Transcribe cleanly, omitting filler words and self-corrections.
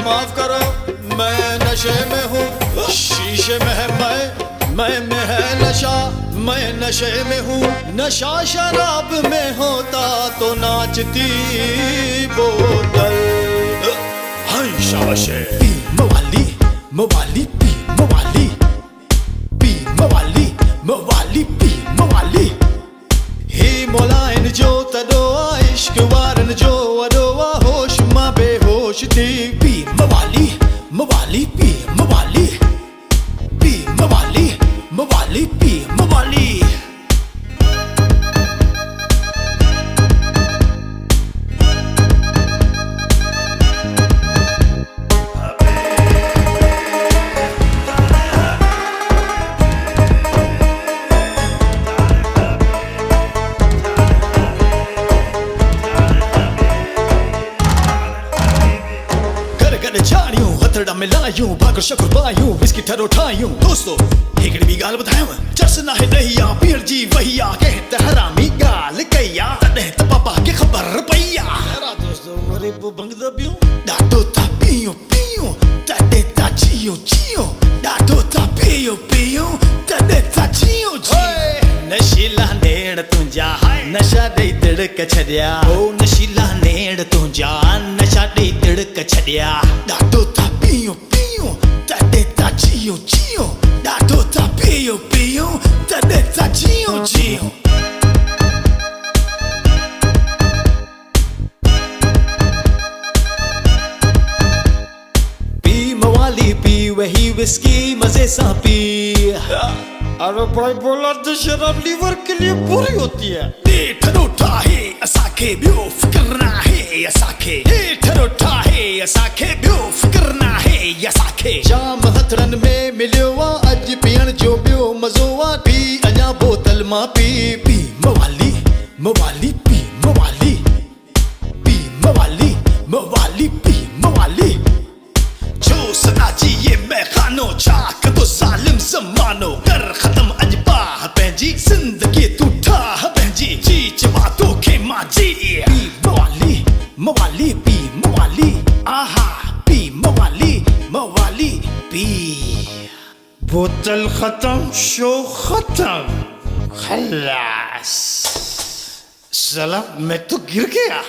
माफ करो, मैं नशे में हूँ, शीशे में है मैं में है नशा, मैं नशे में हूँ। नशा शराब में होता तो नाचती बोतल। हाय शाबाश। पी मवाली मवाली पी मवाली, पी मवाली मवाली पी मवाली। ही मोलाइन जो तदोआ इश्क वारन जो अदोआ होश माँ बेहोश थी। पी मवाली मवाली पी मवाली, पी मवाली मवाली पी मवाली। जानियूं हथड़ा मिलायूं भाकर शकुर पायूं विस्की ठरो ठायूं। दोस्तों हिकड़ी भी गाल ॿुधायांव, चर्सना है ॾहिया पीअण जी वहिया कंहिं त हरामी ॻाल्हि कया तॾहिं त पापा खे ख़बर पइया। दोस्तों वरी पोइ भंगदा पियूं, ॾाढो था पियूं पियूं तॾहिं था जियूं जियूं, ॾाढो था पियूं पियूं तॾहिं था जियूं जियूं। नशीला नेड़ तुंहिंजा नशा ॾेई तिड़क छॾिया, ओ नशीला नेड़ तुंहिंजा नशा ॾेई तिड़क छॾिया। ॾाढो था पियूं पियूं तॾहिं था जियूं जियूं, ॾाढो था पियूं पियूं तॾहिं था जियूं जियूं। पी मवाली पी वही विस्की मजे सा पी। अरे भाई बोला तो शराब लीवर के लिए बुरी होती है। ठरोठा है असाखे बियो फिक्रना है असाखे, ठरोठा है असाखे बियो फिक्रना है असाखे। जाम हथड़न में मिलियो आ अज पियण जो बियो मज़ो आ, पी अञा बोतल मां पी। पी मवाली मवाली पी मवाली, पी मवाली मवाली पी मवाली। जो सदा जी ये मैं खानो चाक तो जालिम ज़मानो कर खत्म अज बाह पंहिंजी जिंदगी तू ठाह पंहिंजी जी चवातो खे मां जी। पी मवाली मवाली पी मवाली, आहा पी मवाली मवाली पी। बोतल खत्म शो खत्म खलास। साला मैं तो गिर गया।